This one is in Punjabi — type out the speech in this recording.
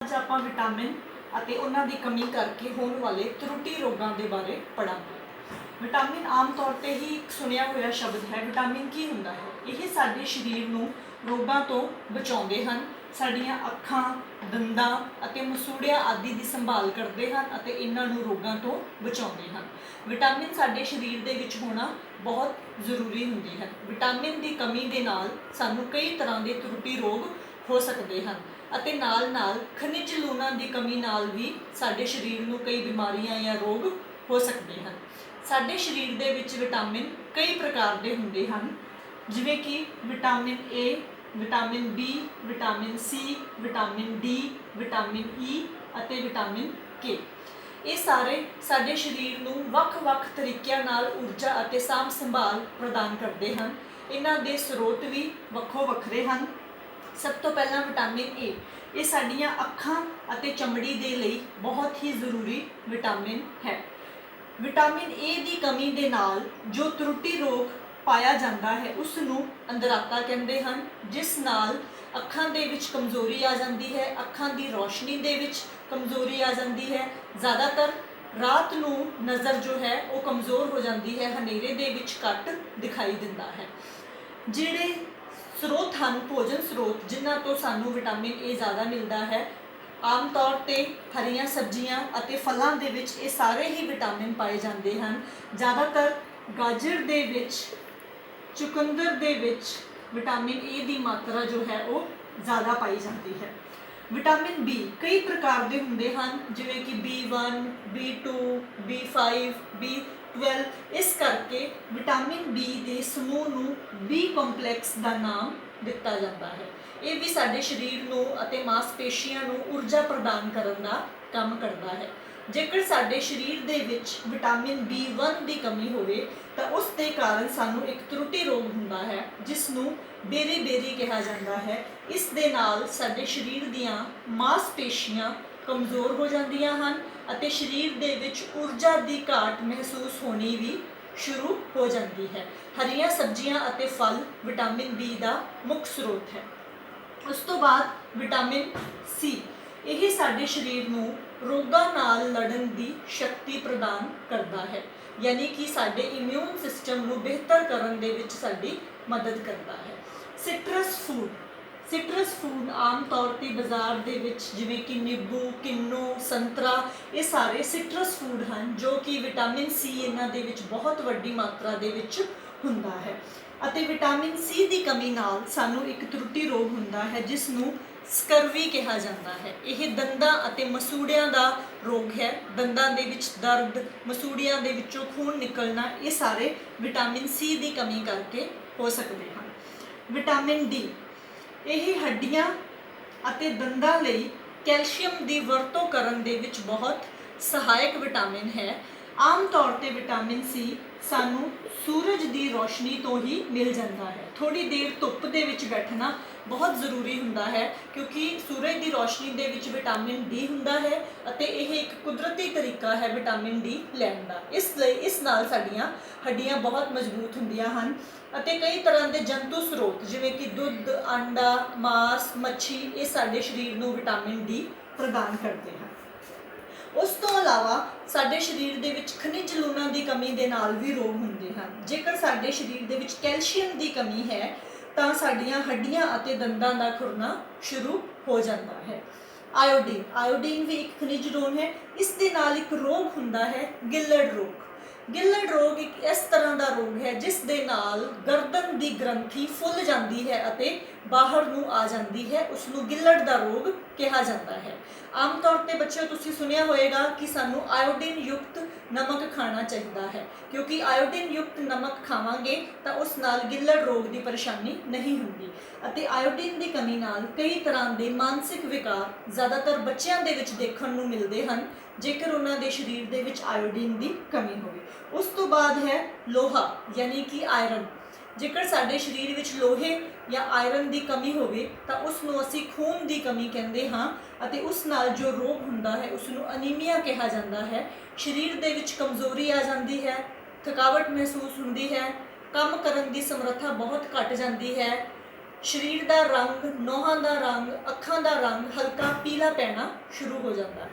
ਅੱਜ ਆਪਾਂ ਵਿਟਾਮਿਨ ਅਤੇ ਉਹਨਾਂ ਦੀ ਕਮੀ ਕਰਕੇ ਹੋਣ ਵਾਲੇ ਤਰੁੱਟੀ ਰੋਗਾਂ ਦੇ ਬਾਰੇ ਪੜਾਂਗੇ। ਵਿਟਾਮਿਨ ਆਮ ਤੌਰ ਤੇ ਹੀ ਇੱਕ ਸੁਣਿਆ ਹੋਇਆ ਸ਼ਬਦ ਹੈ। ਵਿਟਾਮਿਨ ਕੀ ਹੁੰਦਾ ਹੈ? ਇਹ ਸਾਡੇ ਸਰੀਰ ਨੂੰ ਰੋਗਾਂ ਤੋਂ ਬਚਾਉਂਦੇ ਹਨ, ਸਾਡੀਆਂ ਅੱਖਾਂ, ਦੰਦਾਂ ਅਤੇ ਮਸੂੜਿਆਂ ਆਦਿ ਦੀ ਸੰਭਾਲ ਕਰਦੇ ਹਨ ਅਤੇ ਇਹਨਾਂ ਨੂੰ ਰੋਗਾਂ ਤੋਂ ਬਚਾਉਂਦੇ ਹਨ। ਵਿਟਾਮਿਨ ਸਾਡੇ ਸਰੀਰ ਦੇ ਵਿੱਚ ਹੋਣਾ ਬਹੁਤ ਜ਼ਰੂਰੀ ਹੁੰਦੀ ਹੈ। ਵਿਟਾਮਿਨ ਦੀ ਕਮੀ ਦੇ ਨਾਲ ਸਾਨੂੰ ਕਈ ਤਰ੍ਹਾਂ ਦੇ ਤਰੁੱਟੀ ਰੋਗ ਹੋ ਸਕਦੇ ਹਨ ਅਤੇ ਨਾਲ ਖਣਿਜ ਲੂਣਾਂ ਦੀ ਕਮੀ ਨਾਲ ਵੀ ਸਾਡੇ ਸਰੀਰ ਨੂੰ ਕਈ ਬਿਮਾਰੀਆਂ ਜਾਂ ਰੋਗ ਹੋ ਸਕਦੇ ਹਨ। ਸਾਡੇ ਸਰੀਰ ਦੇ ਵਿੱਚ ਵਿਟਾਮਿਨ ਕਈ ਪ੍ਰਕਾਰ ਦੇ ਹੁੰਦੇ ਹਨ, ਜਿਵੇਂ ਕਿ vitamin A, vitamin B, vitamin C, vitamin D, vitamin E ਅਤੇ ਵਿਟਾਮਿਨ ਕੇ। ਇਹ ਸਾਰੇ ਸਾਡੇ ਸਰੀਰ ਨੂੰ ਵੱਖ-ਵੱਖ ਤਰੀਕਿਆਂ ਨਾਲ ਊਰਜਾ ਅਤੇ ਸਾਂਭ ਸੰਭਾਲ ਪ੍ਰਦਾਨ ਕਰਦੇ ਹਨ। ਇਹਨਾਂ ਦੇ ਸਰੋਤ ਵੀ ਵੱਖੋ ਵੱਖਰੇ ਹਨ। ਸਭ ਤੋਂ ਪਹਿਲਾਂ ਵਿਟਾਮਿਨ ਏ, ਇਹ ਸਾਡੀਆਂ ਅੱਖਾਂ ਅਤੇ ਚਮੜੀ ਦੇ ਲਈ ਬਹੁਤ ਹੀ ਜ਼ਰੂਰੀ ਵਿਟਾਮਿਨ ਹੈ। ਵਿਟਾਮਿਨ ਏ ਦੀ ਕਮੀ ਦੇ ਨਾਲ ਜੋ ਤਰੁੱਟੀ ਰੋਗ ਪਾਇਆ ਜਾਂਦਾ ਹੈ ਉਸ ਨੂੰ ਅੰਧਰਾਤਾ ਕਹਿੰਦੇ ਹਨ, ਜਿਸ ਨਾਲ ਅੱਖਾਂ ਦੇ ਵਿੱਚ ਕਮਜ਼ੋਰੀ ਆ ਜਾਂਦੀ ਹੈ, ਅੱਖਾਂ ਦੀ ਰੋਸ਼ਨੀ ਦੇ ਵਿੱਚ ਕਮਜ਼ੋਰੀ ਆ ਜਾਂਦੀ ਹੈ। ਜ਼ਿਆਦਾਤਰ ਰਾਤ ਨੂੰ ਨਜ਼ਰ ਜੋ ਹੈ ਉਹ ਕਮਜ਼ੋਰ ਹੋ ਜਾਂਦੀ ਹੈ, ਹਨੇਰੇ ਦੇ ਵਿੱਚ ਘੱਟ ਦਿਖਾਈ ਦਿੰਦਾ ਹੈ। ਜਿਹੜੇ ਸਰੋਤ ਹਨ, ਭੋਜਨ ਸਰੋਤ ਜਿਨ੍ਹਾਂ ਤੋਂ ਸਾਨੂੰ ਵਿਟਾਮਿਨ ਏ ਜ਼ਿਆਦਾ ਮਿਲਦਾ ਹੈ, ਆਮ ਤੌਰ ਤੇ ਹਰੀਆਂ ਸਬਜ਼ੀਆਂ ਅਤੇ ਫਲਾਂ ਦੇ ਵਿੱਚ ਇਹ ਸਾਰੇ ਹੀ ਵਿਟਾਮਿਨ ਪਾਏ ਜਾਂਦੇ ਹਨ। ਜ਼ਿਆਦਾਤਰ ਗਾਜਰ ਦੇ ਵਿੱਚ, ਚੁਕੰਦਰ ਦੇ ਵਿੱਚ ਵਿਟਾਮਿਨ ਏ ਦੀ ਮਾਤਰਾ ਜੋ ਹੈ ਉਹ ਜ਼ਿਆਦਾ ਪਾਈ ਜਾਂਦੀ ਹੈ। ਵਿਟਾਮਿਨ ਬੀ ਕਈ ਪ੍ਰਕਾਰ ਦੇ ਹੁੰਦੇ ਹਨ, ਜਿਵੇਂ ਕਿ B1, B2, B5, B12। ਇਸ ਕਰਕੇ ਵਿਟਾਮਿਨ ਬੀ ਦੇ ਸਮੂਹ ਨੂੰ ਬੀ ਕੰਪਲੈਕਸ ਦਾ ਨਾਮ ਦਿੱਤਾ ਜਾਂਦਾ ਹੈ। ਇਹ ਵੀ ਸਾਡੇ ਸਰੀਰ ਨੂੰ ਅਤੇ ਮਾਸਪੇਸ਼ੀਆਂ ਨੂੰ ਊਰਜਾ ਪ੍ਰਦਾਨ ਕਰਨ ਦਾ ਕੰਮ ਕਰਦਾ ਹੈ। ਜੇਕਰ ਸਾਡੇ ਸਰੀਰ ਦੇ ਵਿੱਚ ਵਿਟਾਮਿਨ B1 ਦੀ ਕਮੀ ਹੋਵੇ ਤਾਂ ਉਸ ਦੇ ਕਾਰਨ ਸਾਨੂੰ ਇੱਕ ਤਰੁੱਟੀ ਰੋਗ ਹੁੰਦਾ ਹੈ, ਜਿਸ ਨੂੰ ਬੇਰੀ ਕਿਹਾ ਜਾਂਦਾ ਹੈ। ਇਸ ਦੇ ਨਾਲ ਸਾਡੇ ਸਰੀਰ ਦੀਆਂ ਮਾਸਪੇਸ਼ੀਆਂ ਕਮਜ਼ੋਰ ਹੋ ਜਾਂਦੀਆਂ ਹਨ ਅਤੇ ਸਰੀਰ ਦੇ ਵਿੱਚ ਊਰਜਾ ਦੀ ਘਾਟ ਮਹਿਸੂਸ ਹੋਣੀ ਵੀ ਸ਼ੁਰੂ ਹੋ ਜਾਂਦੀ ਹੈ। ਹਰੀਆਂ ਸਬਜ਼ੀਆਂ ਅਤੇ ਫਲ ਵਿਟਾਮਿਨ ਬੀ ਦਾ ਮੁੱਖ ਸਰੋਤ ਹੈ। ਉਸ ਤੋਂ ਬਾਅਦ ਵਿਟਾਮਿਨ ਸੀ, ਇਹ ਸਾਡੇ ਸਰੀਰ ਨੂੰ ਰੋਗਾਂ ਨਾਲ ਲੜਨ ਦੀ ਸ਼ਕਤੀ ਪ੍ਰਦਾਨ ਕਰਦਾ ਹੈ, ਯਾਨੀ ਕਿ ਸਾਡੇ ਇਮਿਊਨ ਸਿਸਟਮ ਨੂੰ ਬਿਹਤਰ ਕਰਨ ਦੇ ਵਿੱਚ ਸਾਡੀ ਮਦਦ ਕਰਦਾ ਹੈ। ਸਿਟਰਸ ਫੂਡ ਆਮ ਤੌਰ ਤੇ ਬਾਜ਼ਾਰ ਦੇ ਵਿੱਚ, ਜਿਵੇਂ ਕਿ ਨਿੰਬੂ, ਕਿੰਨੂ, ਸੰਤਰਾ, ਇਹ ਸਾਰੇ ਸਿਟਰਸ ਫੂਡ ਹਨ ਜੋ ਕਿ ਵਿਟਾਮਿਨ ਸੀ ਇਹਨਾਂ ਦੇ ਵਿੱਚ ਬਹੁਤ ਵੱਡੀ ਮਾਤਰਾ ਦੇ ਵਿੱਚ ਹੁੰਦਾ ਹੈ। ਅਤੇ ਵਿਟਾਮਿਨ ਸੀ ਦੀ ਕਮੀ ਨਾਲ ਸਾਨੂੰ ਇੱਕ ਤਰੁੱਟੀ ਰੋਗ ਹੁੰਦਾ ਹੈ, ਜਿਸ ਨੂੰ ਸਕਰਵੀ ਕਿਹਾ ਜਾਂਦਾ ਹੈ। ਇਹ ਦੰਦਾਂ ਅਤੇ ਮਸੂੜਿਆਂ ਦਾ ਰੋਗ ਹੈ। ਦੰਦਾਂ ਦੇ ਵਿੱਚ ਦਰਦ, ਮਸੂੜਿਆਂ ਦੇ ਵਿੱਚੋਂ ਖੂਨ ਨਿਕਲਣਾ, ਇਹ ਸਾਰੇ ਵਿਟਾਮਿਨ ਸੀ ਦੀ ਕਮੀ ਕਰਕੇ ਹੋ ਸਕਦੇ ਹਨ। ਵਿਟਾਮਿਨ ਡੀ, ਇਹ ਹੱਡੀਆਂ ਅਤੇ ਦੰਦਾਂ ਲਈ ਕੈਲਸ਼ੀਅਮ ਦੀ ਵਰਤੋਂ ਕਰਨ ਦੇ ਵਿੱਚ ਬਹੁਤ ਸਹਾਇਕ ਵਿਟਾਮਿਨ ਹੈ। ਆਮ ਤੌਰ ਤੇ ਵਿਟਾਮਿਨ ਸੀ ਸਾਨੂੰ ਸੂਰਜ ਦੀ ਰੋਸ਼ਨੀ ਤੋਂ ਹੀ ਮਿਲ ਜਾਂਦਾ ਹੈ। ਥੋੜੀ ਦੇਰ ਧੁੱਪ ਦੇ ਵਿੱਚ ਬੈਠਣਾ ਬਹੁਤ ਜ਼ਰੂਰੀ ਹੁੰਦਾ ਹੈ, ਕਿਉਂਕਿ ਸੂਰਜ ਦੀ ਰੋਸ਼ਨੀ ਦੇ ਵਿੱਚ ਵਿਟਾਮਿਨ ਡੀ ਹੁੰਦਾ ਹੈ ਅਤੇ ਇਹ ਇੱਕ ਕੁਦਰਤੀ ਤਰੀਕਾ ਹੈ ਵਿਟਾਮਿਨ ਡੀ ਲੈਣ ਦਾ। ਇਸ ਲਈ ਇਸ ਨਾਲ ਸਾਡੀਆਂ ਹੱਡੀਆਂ ਬਹੁਤ ਮਜ਼ਬੂਤ ਹੁੰਦੀਆਂ ਹਨ ਅਤੇ ਕਈ ਤਰ੍ਹਾਂ ਦੇ ਜੰਤੂ ਸਰੋਤ, ਜਿਵੇਂ ਕਿ ਦੁੱਧ, ਅੰਡਾ, ਮਾਸ, ਮੱਛੀ, ਇਹ ਸਾਡੇ ਸਰੀਰ ਨੂੰ ਵਿਟਾਮਿਨ ਡੀ ਪ੍ਰਦਾਨ ਕਰਦੇ ਹਨ। ਉਸ ਤੋਂ ਇਲਾਵਾ ਸਾਡੇ ਸਰੀਰ ਦੇ ਵਿੱਚ ਖਣਿਜ ਲੂਣਾਂ ਦੀ ਕਮੀ ਦੇ ਨਾਲ ਵੀ ਰੋਗ ਹੁੰਦੇ ਹਨ। ਜੇਕਰ ਸਾਡੇ ਸਰੀਰ ਦੇ ਵਿੱਚ ਕੈਲਸ਼ੀਅਮ ਦੀ ਕਮੀ ਹੈ ਤਾਂ ਸਾਡੀਆਂ ਹੱਡੀਆਂ ਅਤੇ ਦੰਦਾਂ ਦਾ ਖੁਰਨਾ ਸ਼ੁਰੂ ਹੋ ਜਾਂਦਾ ਹੈ। ਆਇਓਡੀਨ ਵੀ ਇੱਕ ਖਣਿਜ ਲੂਣ ਹੈ। ਇਸ ਦੇ ਨਾਲ ਇੱਕ ਰੋਗ ਹੁੰਦਾ ਹੈ ਗਿੱਲੜ ਰੋਗ। ਗਿੱਲੜ ਰੋਗ ਇੱਕ ਇਸ ਤਰ੍ਹਾਂ ਦਾ ਰੋਗ ਹੈ ਜਿਸ ਦੇ ਨਾਲ ਗਰਦਨ ਦੀ ਗ੍ਰੰਥੀ ਫੁੱਲ ਜਾਂਦੀ ਹੈ ਅਤੇ ਬਾਹਰ ਨੂੰ ਆ ਜਾਂਦੀ ਹੈ। ਉਸ ਨੂੰ ਗਿੱਲੜ ਦਾ ਰੋਗ ਕਿਹਾ ਜਾਂਦਾ ਹੈ। ਆਮ ਤੌਰ ਤੇ ਬੱਚਿਓ ਤੁਸੀਂ ਸੁਣਿਆ ਹੋਵੇਗਾ ਕਿ ਸਾਨੂੰ ਆਇਓਡੀਨ ਯੁਕਤ ਨਮਕ ਖਾਣਾ ਚਾਹੀਦਾ ਹੈ, ਕਿਉਂਕਿ ਆਇਓਡੀਨ ਯੁਕਤ ਨਮਕ ਖਾਵਾਂਗੇ ਤਾਂ ਉਸ ਨਾਲ ਗਿੱਲੜ ਰੋਗ ਦੀ ਪਰੇਸ਼ਾਨੀ ਨਹੀਂ ਹੁੰਦੀ। ਅਤੇ ਆਇਓਡੀਨ ਦੀ ਕਮੀ ਨਾਲ ਕਈ ਤਰ੍ਹਾਂ ਦੇ ਮਾਨਸਿਕ ਵਿਕਾਰ ਜ਼ਿਆਦਾਤਰ ਬੱਚਿਆਂ ਦੇ ਵਿੱਚ ਦੇਖਣ ਨੂੰ ਮਿਲਦੇ ਹਨ, ਜੇਕਰ ਉਹਨਾਂ ਦੇ ਸਰੀਰ ਦੇ ਵਿੱਚ ਆਇਓਡੀਨ ਦੀ ਕਮੀ ਹੋਵੇ। ਉਸ ਤੋਂ ਬਾਅਦ ਹੈ ਲੋਹਾ, ਯਾਨੀ ਕਿ ਆਇਰਨ। ਜੇਕਰ ਸਾਡੇ ਸਰੀਰ ਵਿੱਚ ਲੋਹੇ ਜਾਂ ਆਇਰਨ ਦੀ ਕਮੀ ਹੋਵੇ ਤਾਂ ਉਸ ਨੂੰ ਅਸੀਂ ਖੂਨ ਦੀ ਕਮੀ ਕਹਿੰਦੇ ਹਾਂ ਅਤੇ ਉਸ ਨਾਲ ਜੋ ਰੋਗ ਹੁੰਦਾ ਹੈ ਉਸ ਨੂੰ ਅਨੀਮੀਆ ਕਿਹਾ ਜਾਂਦਾ ਹੈ। ਸਰੀਰ ਦੇ ਵਿੱਚ ਕਮਜ਼ੋਰੀ ਆ ਜਾਂਦੀ ਹੈ, ਥਕਾਵਟ ਮਹਿਸੂਸ ਹੁੰਦੀ ਹੈ, ਕੰਮ ਕਰਨ ਦੀ ਸਮਰੱਥਾ ਬਹੁਤ ਘਟ ਜਾਂਦੀ ਹੈ, ਸਰੀਰ ਦਾ ਰੰਗ, ਨੋਹਾਂ ਦਾ ਰੰਗ, ਅੱਖਾਂ ਦਾ ਰੰਗ ਹਲਕਾ ਪੀਲਾ ਪੈਣਾ ਸ਼ੁਰੂ ਹੋ ਜਾਂਦਾ ਹੈ।